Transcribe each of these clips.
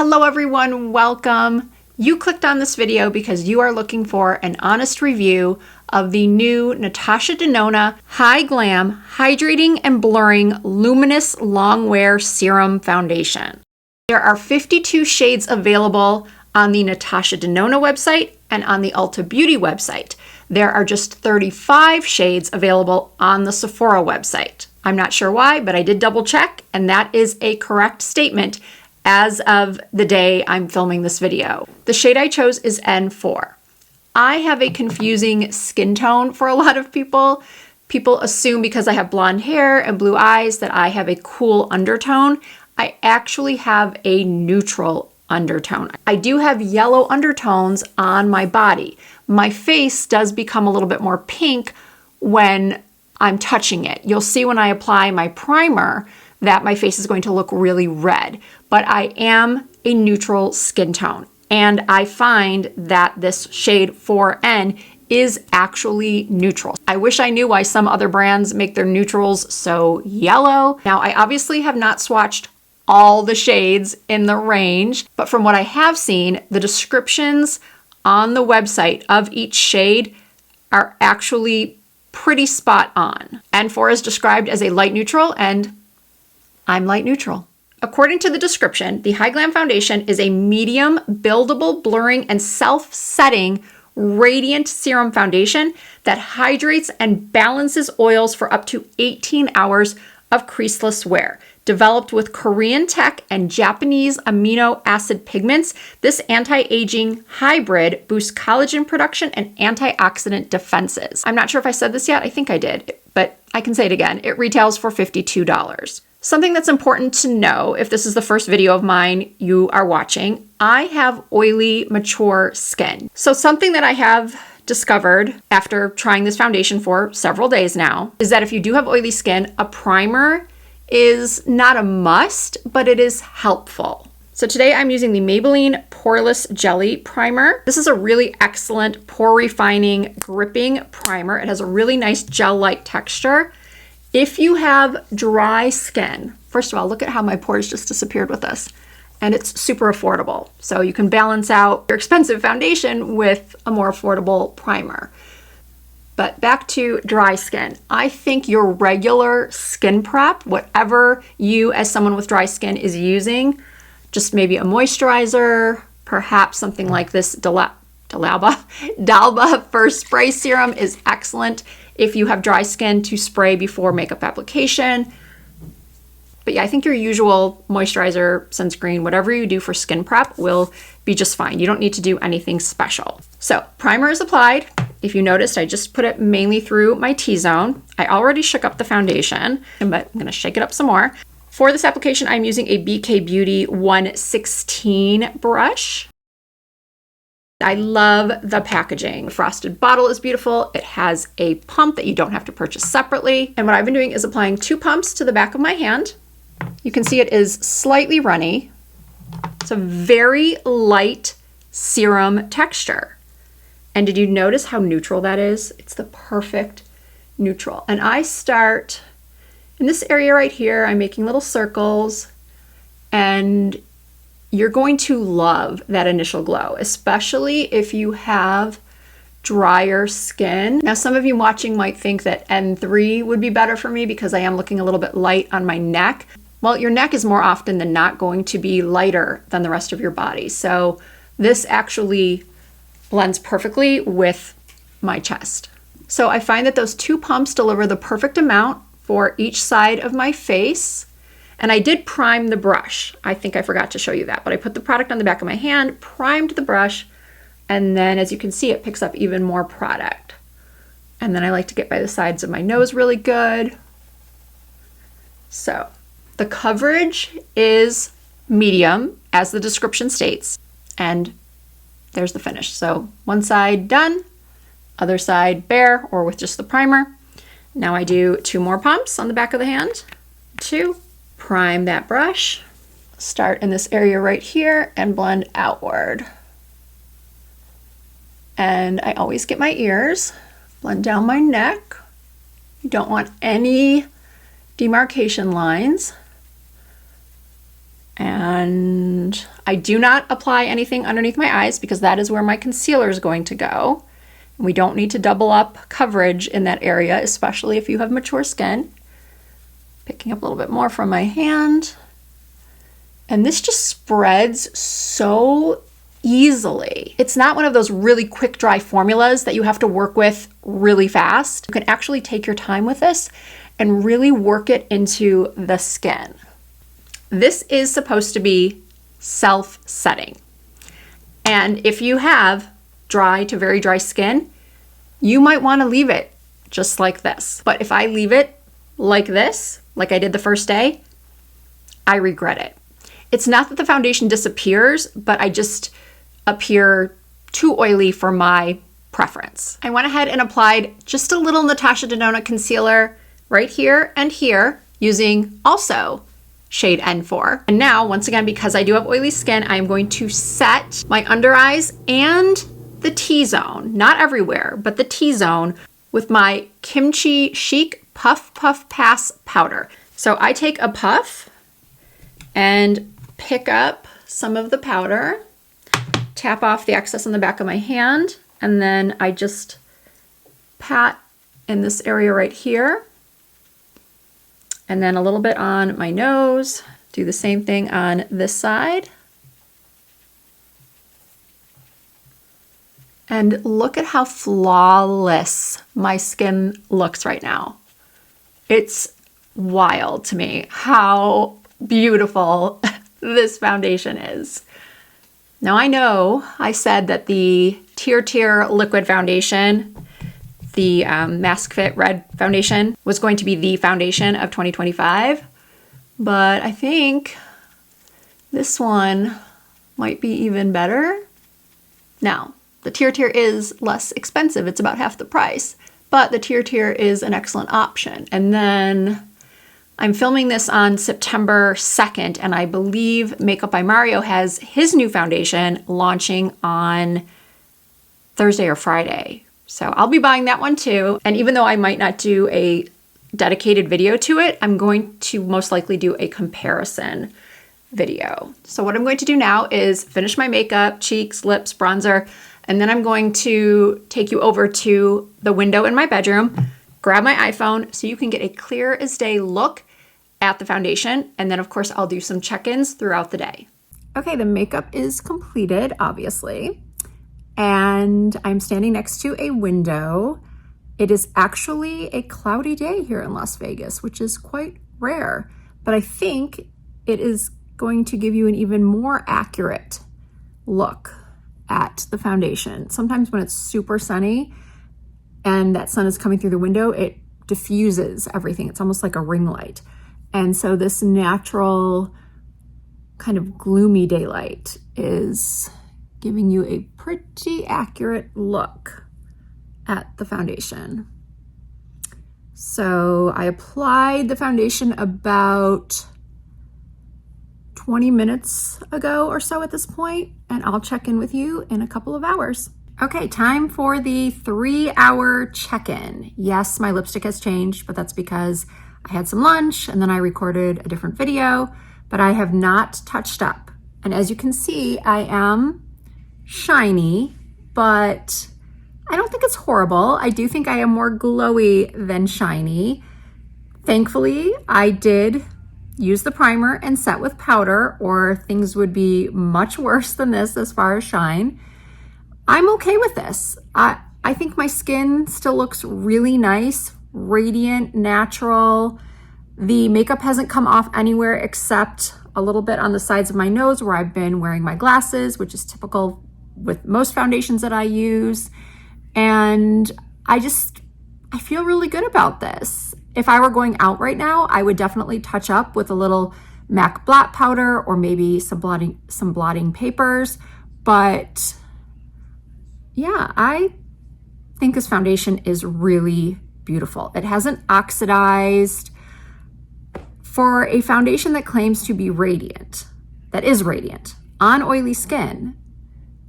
Hello everyone, welcome. You clicked on this video because you are looking for an honest review of the new Natasha Denona High Glam Hydrating and Blurring Luminous Longwear Serum Foundation. There are 52 shades available on the Natasha Denona website and on the Ulta Beauty website. There are just 35 shades available on the Sephora website. I'm not sure why, but I did double check, and that is a correct statement as of the day I'm filming this video. The shade I chose is N4. I have a confusing skin tone for a lot of people. People assume because I have blonde hair and blue eyes that I have a cool undertone. I actually have a neutral undertone. I do have yellow undertones on my body. My face does become a little bit more pink when I'm touching it. You'll see when I apply my primer that my face is going to look really red, but I am a neutral skin tone. And I find that this shade 4N is actually neutral. I wish I knew why some other brands make their neutrals so yellow. Now, I obviously have not swatched all the shades in the range, but from what I have seen, the descriptions on the website of each shade are actually pretty spot on. N4 is described as a light neutral, and I'm light neutral. According to the description, the High Glam Foundation is a medium, buildable, blurring, and self-setting radiant serum foundation that hydrates and balances oils for up to 18 hours of creaseless wear. Developed with Korean tech and Japanese amino acid pigments, this anti-aging hybrid boosts collagen production and antioxidant defenses. I'm not sure if I said this yet. I think I did, but I can say it again. It retails for $52. Something that's important to know if this is the first video of mine you are watching, I have oily, mature skin. So something that I have discovered after trying this foundation for several days now is that if you do have oily skin, a primer is not a must, but it is helpful. So today I'm using the Maybelline Poreless Jelly Primer. This is a really excellent pore refining gripping primer. It has a really nice gel-like texture. If you have dry skin, first of all, look at how my pores just disappeared with this. And it's super affordable. So you can balance out your expensive foundation with a more affordable primer. But back to dry skin. I think your regular skin prep, whatever you as someone with dry skin is using, just maybe a moisturizer, perhaps something like this Dalba First Spray Serum is excellent if you have dry skin to spray before makeup application. But yeah, I think your usual moisturizer, sunscreen, whatever you do for skin prep will be just fine. You don't need to do anything special. So primer is applied. If you noticed, I just put it mainly through my T-zone. I already shook up the foundation, but I'm gonna shake it up some more. For this application, I'm using a BK Beauty 116 brush. I love the packaging. The frosted bottle is beautiful. It has a pump that you don't have to purchase separately. And what I've been doing is applying 2 pumps to the back of my hand. You can see it is slightly runny. It's a very light serum texture. And did you notice how neutral that is? It's the perfect neutral. And I start in this area right here. I'm making little circles, and you're going to love that initial glow, especially if you have drier skin. Now, some of you watching might think that N3 would be better for me because I am looking a little bit light on my neck. Well, your neck is more often than not going to be lighter than the rest of your body. So this actually blends perfectly with my chest. So I find that those 2 pumps deliver the perfect amount for each side of my face. And I did prime the brush. I think I forgot to show you that, but I put the product on the back of my hand, primed the brush, and then as you can see, it picks up even more product. And then I like to get by the sides of my nose really good. So the coverage is medium, as the description states, and there's the finish. So one side done, other side bare or with just the primer. Now I do 2 more pumps on the back of the hand. 2. Prime that brush, start in this area right here and blend outward. And I always get my ears, blend down my neck. You don't want any demarcation lines. And I do not apply anything underneath my eyes because that is where my concealer is going to go. We don't need to double up coverage in that area, especially if you have mature skin. Picking up a little bit more from my hand. And this just spreads so easily. It's not one of those really quick dry formulas that you have to work with really fast. You can actually take your time with this and really work it into the skin. This is supposed to be self-setting. And if you have dry to very dry skin, you might want to leave it just like this. But if I leave it like this, like I did the first day, I regret it. It's not that the foundation disappears, but I just appear too oily for my preference. I went ahead and applied just a little Natasha Denona concealer right here and here using also shade N4. And now, once again, because I do have oily skin, I'm going to set my under eyes and the T-zone, not everywhere, but the T-zone with my Kimchi Chic Puff Puff Pass powder. So I take a puff and pick up some of the powder, tap off the excess on the back of my hand, and then I just pat in this area right here. And then a little bit on my nose. Do the same thing on this side. And look at how flawless my skin looks right now. It's wild to me how beautiful this foundation is. Now I know I said that the Tear liquid foundation, the Mask Fit Red foundation, was going to be the foundation of 2025, but I think this one might be even better. Now, the Tear is less expensive. It's about half the price, but the Tear is an excellent option. And then I'm filming this on September 2nd, and I believe Makeup by Mario has his new foundation launching on Thursday or Friday. So I'll be buying that one too. And even though I might not do a dedicated video to it, I'm going to most likely do a comparison video. So what I'm going to do now is finish my makeup, cheeks, lips, bronzer, and then I'm going to take you over to the window in my bedroom, grab my iPhone so you can get a clear as day look at the foundation. And then of course I'll do some check-ins throughout the day. Okay, the makeup is completed, obviously. And I'm standing next to a window. It is actually a cloudy day here in Las Vegas, which is quite rare, but I think it is going to give you an even more accurate look at the foundation. Sometimes when it's super sunny and that sun is coming through the window, it diffuses everything. It's almost like a ring light. And so this natural kind of gloomy daylight is giving you a pretty accurate look at the foundation. So I applied the foundation about 20 minutes ago or so at this point, and I'll check in with you in a couple of hours. Okay, time for the 3-hour check-in. Yes, my lipstick has changed, but that's because I had some lunch and then I recorded a different video, but I have not touched up. And as you can see, I am shiny, but I don't think it's horrible. I do think I am more glowy than shiny. Thankfully, I did use the primer and set with powder, or things would be much worse than this as far as shine. I'm okay with this. I think my skin still looks really nice, radiant, natural. The makeup hasn't come off anywhere except a little bit on the sides of my nose where I've been wearing my glasses, which is typical with most foundations that I use. And I feel really good about this. If I were going out right now, I would definitely touch up with a little MAC blot powder or maybe some blotting papers. But yeah, I think this foundation is really beautiful. It hasn't oxidized. For a foundation that claims to be radiant, that is radiant, on oily skin,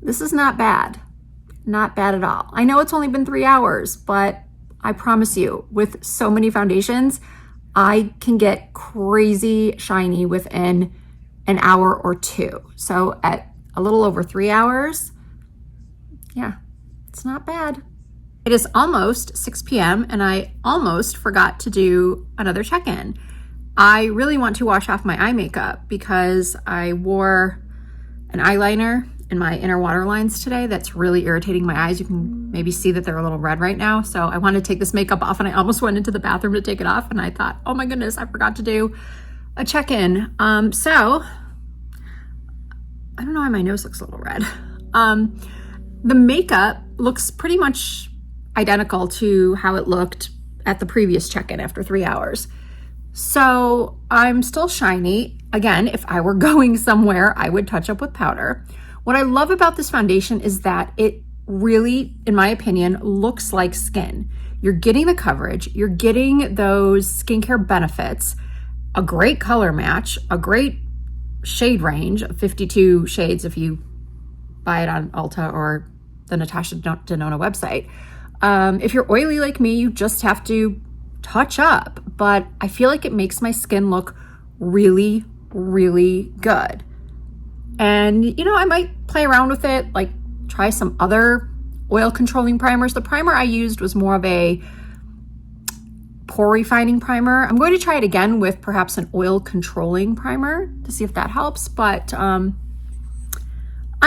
this is not bad. Not bad at all. I know it's only been 3 hours, but I promise you, with so many foundations, I can get crazy shiny within an hour or two. So at a little over 3 hours, yeah, it's not bad. It is almost 6 p.m. and I almost forgot to do another check-in. I really want to wash off my eye makeup because I wore an eyeliner in my inner water lines today that's really irritating my eyes. You can maybe see that they're a little red right now. So I want to take this makeup off and I almost went into the bathroom to take it off and I thought, oh my goodness, I forgot to do a check-in. So I don't know why my nose looks a little red. The makeup looks pretty much identical to how it looked at the previous check-in after 3 hours. So I'm still shiny. Again, if I were going somewhere, I would touch up with powder. What I love about this foundation is that it really, in my opinion, looks like skin. You're getting the coverage, you're getting those skincare benefits, a great color match, a great shade range of 52 shades if you buy it on Ulta or the Natasha Denona website. If you're oily like me, you just have to touch up, but I feel like it makes my skin look really, really good. And, you know, I might play around with it, like try some other oil controlling primers. The primer I used was more of a pore refining primer. I'm going to try it again with perhaps an oil controlling primer to see if that helps, but I'm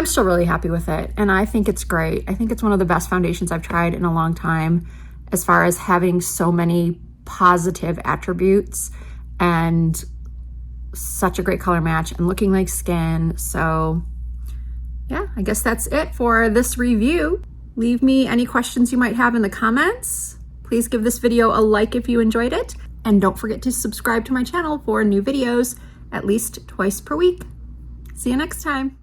still really happy with it. And I think it's great. I think it's one of the best foundations I've tried in a long time as far as having so many positive attributes and such a great color match and looking like skin. So yeah, I guess that's it for this review. Leave me any questions you might have in the comments. Please give this video a like if you enjoyed it. And don't forget to subscribe to my channel for new videos at least twice per week. See you next time.